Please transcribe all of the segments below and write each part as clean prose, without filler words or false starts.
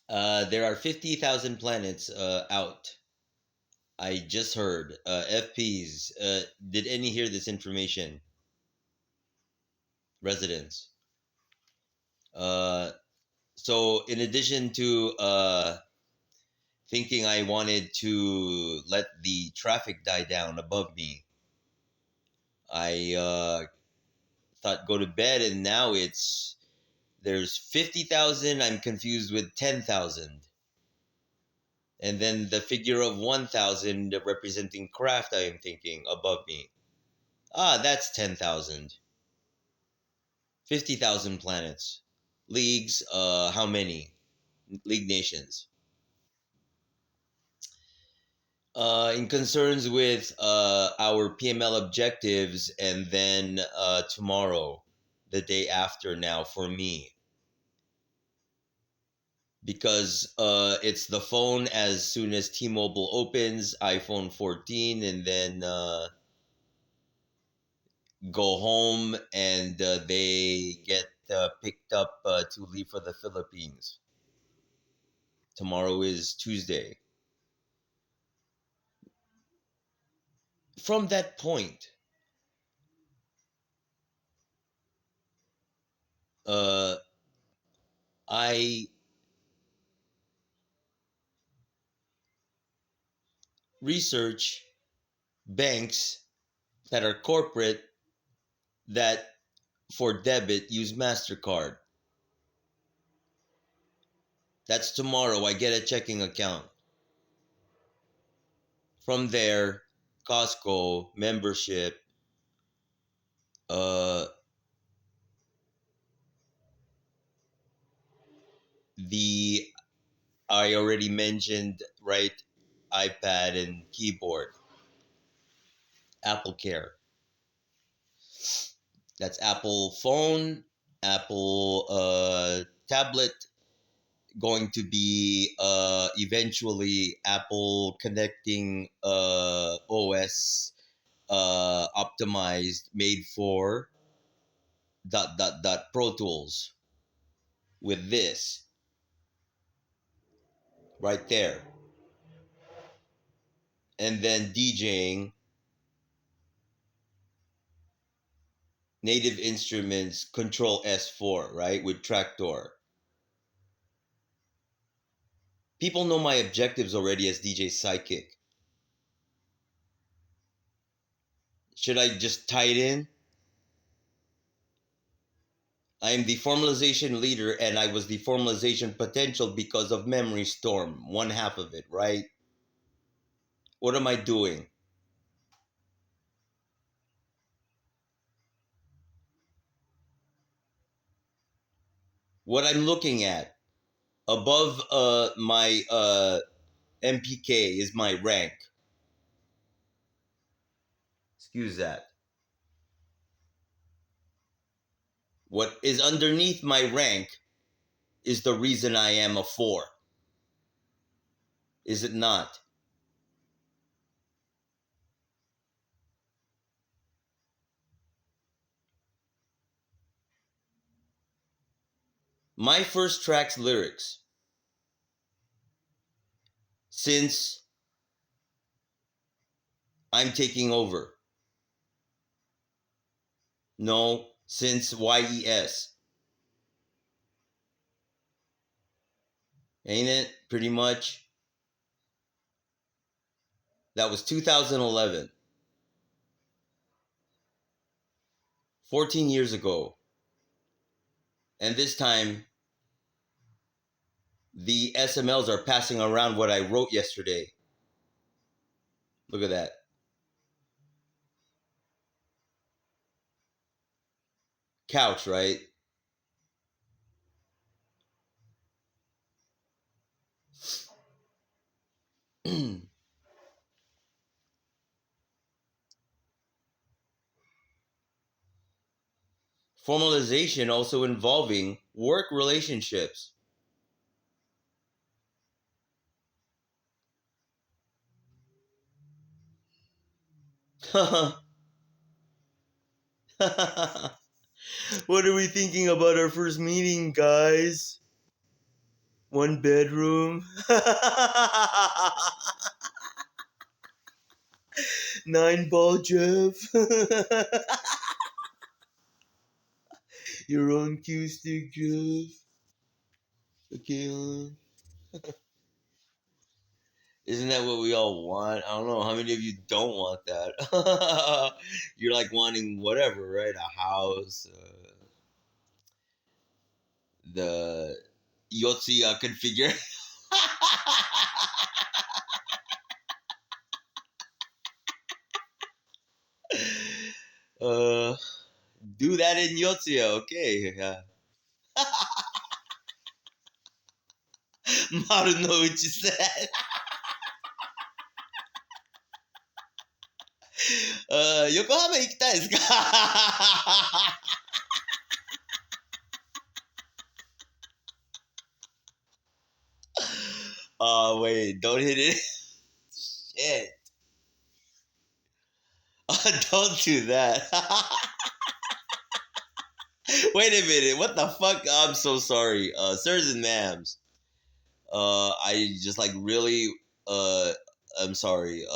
There are 50,000 planets out. I just heard. FPs. Did any hear this information? Residents. Uh, so, in addition to thinking I wanted to let the traffic die down above me, I thought go to bed, and now there's 50,000. I'm confused with 10,000. And then the figure of 1,000 representing craft, I am thinking above me. Ah, that's 10,000. 50,000 planets. Leagues, how many? League nations. In concerns with our PML objectives, and then tomorrow, the day after now for me, because it's the phone as soon as T-Mobile opens, iPhone 14, and then go home, and they get picked up to leave for the Philippines. Tomorrow is Tuesday. From that point, uh, I research banks that are corporate that for debit use MasterCard. That's tomorrow. I get a checking account. From there, Costco membership, uh, the I already mentioned, right? iPad and keyboard, Apple Care. That's Apple phone, Apple tablet, going to be eventually Apple connecting OS optimized, made for Pro Tools with this right there, and then DJing Native Instruments Control S4, right, with Tractor. People know my objectives already as DJ Psychic. Should I just tie it in? I am the formalization leader, and I was the formalization potential because of Memory Storm, one half of it, right? What am I doing? What I'm looking at above my MPK is my rank. Excuse that. What is underneath my rank is the reason I am a 4. Is it not? My first track's lyrics, since I'm taking over. No, since YES. Ain't it? Pretty much. That was 2011. 14 years ago. And this time, the SMLs are passing around what I wrote yesterday. Look at that. Couch, right? Formalization also involving work relationships. What are we thinking about our first meeting, guys? One bedroom. 9 ball, Jeff. Your own cue stick, Jeff. Okay, isn't that what we all want? I don't know. How many of you don't want that? You're like wanting whatever, right? A house, the Yotzi configure. uh, do that in Yotzi, okay? Maru no Uchi said. Yokohama 行きたいですか？Oh, wait, don't hit it. Shit. Don't do that. Wait a minute. What the fuck? I'm so sorry. Sirs and ma'ams. I just like really, uh, I'm sorry.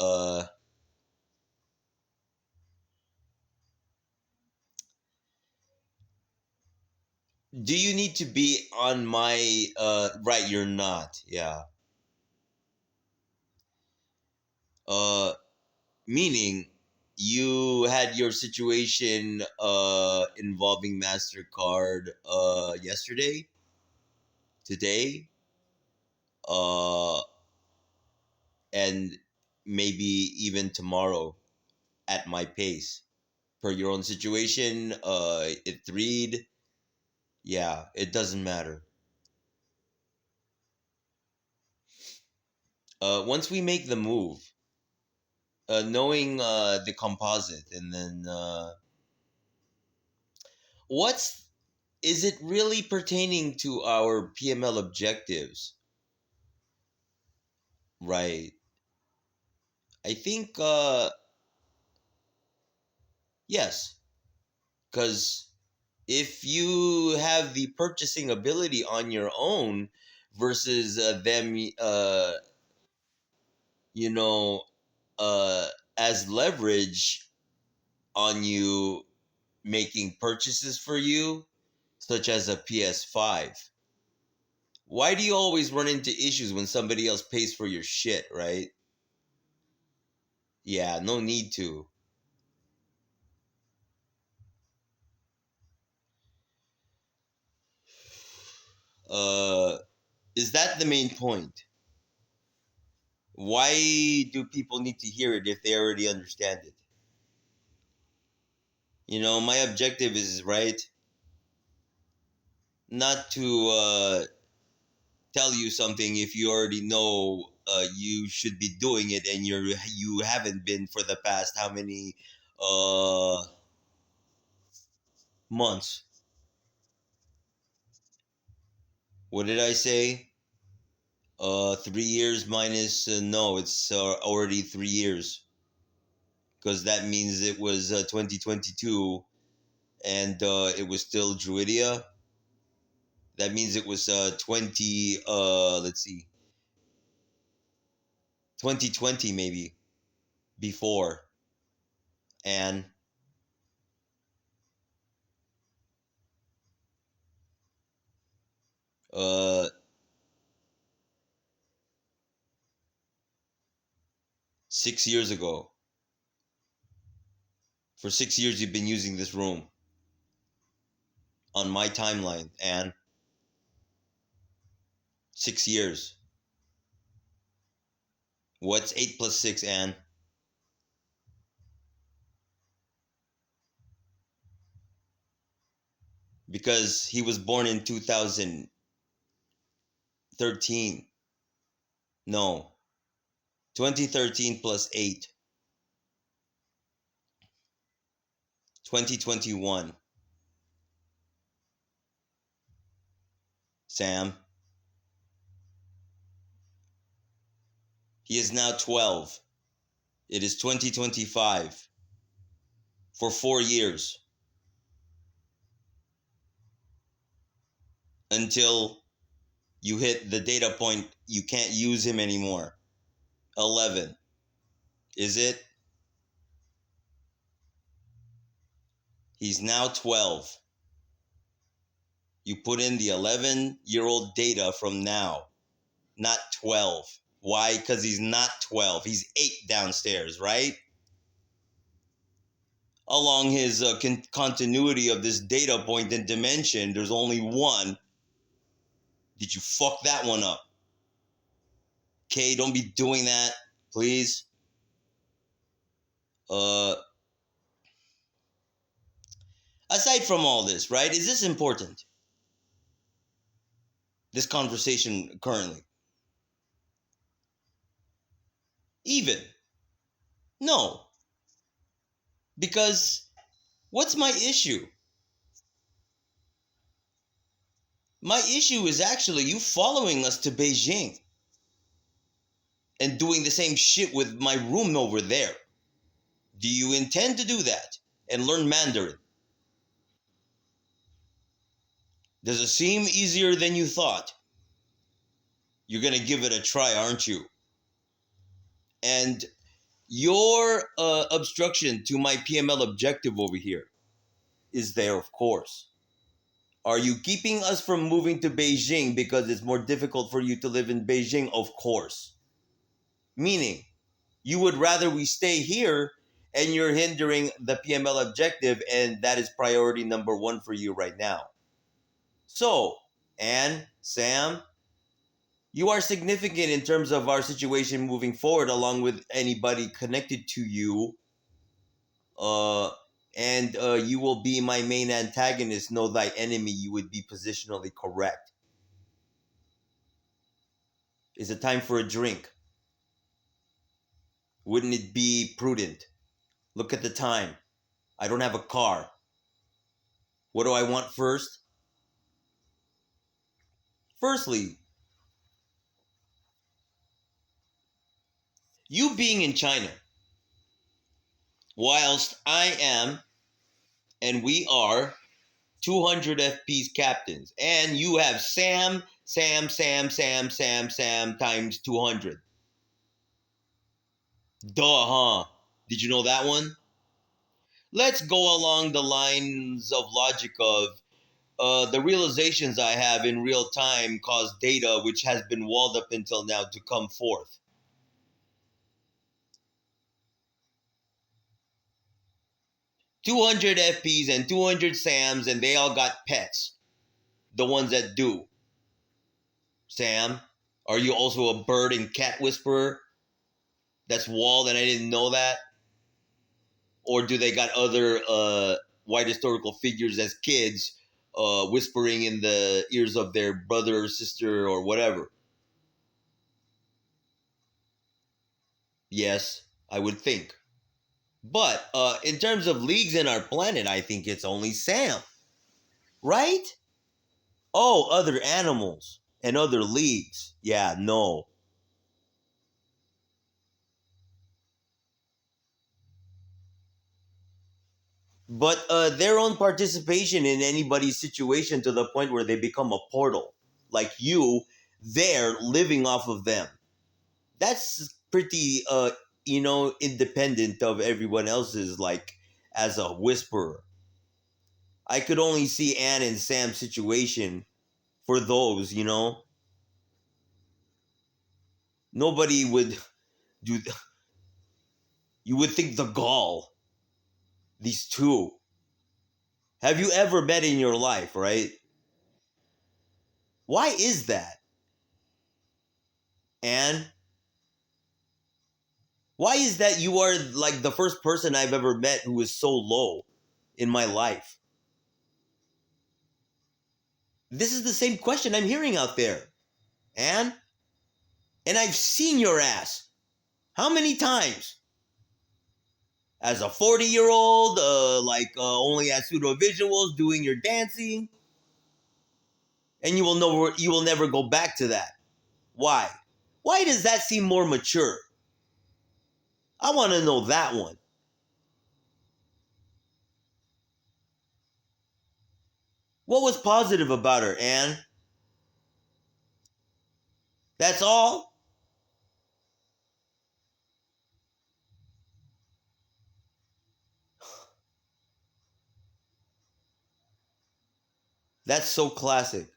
Do you need to be on my, right, you're not. Yeah. Uh, Meaning you had your situation, involving MasterCard, yesterday, today, uh, and maybe even tomorrow at my pace. Per your own situation, it read, yeah, it doesn't matter. Once we make the move, knowing the composite, and then what's is it really pertaining to our PML objectives? Right. I think yes, because if you have the purchasing ability on your own versus them, you know, uh, as leverage on you making purchases for you, such as a PS5. Why do you always run into issues when somebody else pays for your shit, right? Yeah, no need to. Uh, is that the main point? Why do people need to hear it if they already understand it? My objective is, right, not to tell you something if you already know you should be doing it and you haven't been for the past how many uh months. What did I say? 3 years minus no, it's already 3 years, because that means it was 2022 and it was still Druidia. That means it was 20 let's see, 2020 maybe, before. And uh 6 years ago. For 6 years you've been using this room on my timeline, and 6 years. What's 8 plus 6, and because he was born in 2013. No, 2013 plus 8, 2021. Sam, he is now 12. It is 2025. For 4 years, until You hit the data point, you can't use him anymore. 11. Is it? He's now 12. You put in the 11-year-old data from now, not 12. Why? Because he's not 12. He's 8 downstairs, right? Along his continuity of this data point and dimension, there's only one. Did you fuck that one up? Okay, don't be doing that, please. Uh, Aside from all this, right? Is this important? This conversation currently? Even? No. Because what's my issue? My issue is actually you following us to Beijing and doing the same shit with my room over there. Do you intend to do that and learn Mandarin? Does it seem easier than you thought? You're going to give it a try, aren't you? And your obstruction to my PML objective over here is there, of course. Are you keeping us from moving to Beijing because it's more difficult for you to live in Beijing? Of course. Meaning, you would rather we stay here and you're hindering the PML objective, and that is priority number one for you right now. So, Anne, Sam, you are significant in terms of our situation moving forward, along with anybody connected to you. Uh, and you will be my main antagonist. Know thy enemy. You would be positionally correct. Is it time for a drink? Wouldn't it be prudent? Look at the time. I don't have a car. What do I want first? Firstly, you being in China, whilst I am and we are 200 FP's captains, and you have Sam times 200. Duh, huh? Did you know that one? Let's go along the lines of logic of the realizations I have in real time cause data which has been walled up until now to come forth. 200 FPs and 200 SAMs, and they all got pets. The ones that do. Sam, are you also a bird and cat whisperer that's walled and I didn't know that? Or do they got other white historical figures as kids whispering in the ears of their brother or sister or whatever? Yes, I would think. But in terms of leagues in our planet, I think it's only Sam. Right? Oh, other animals and other leagues. Yeah, no. But their own participation in anybody's situation to the point where they become a portal, like you, they're living off of them. That's pretty, independent of everyone else's, like, as a whisperer. I could only see Anne and Sam's situation for those, Nobody would do, you would think the gall, these two. Have you ever met in your life, right? Why is that? And why is that you are like the first person I've ever met who is so low in my life? This is the same question I'm hearing out there. And I've seen your ass. How many times? As a 40-year-old, only at pseudo visuals, doing your dancing, and you will never go back to that. Why? Why does that seem more mature? I want to know that one. What was positive about her, Anne? That's all. That's so classic.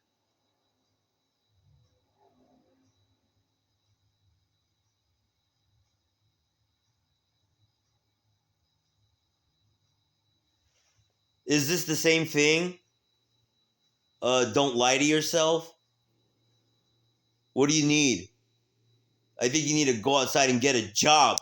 Is this the same thing? Don't lie to yourself. What do you need? I think you need to go outside and get a job.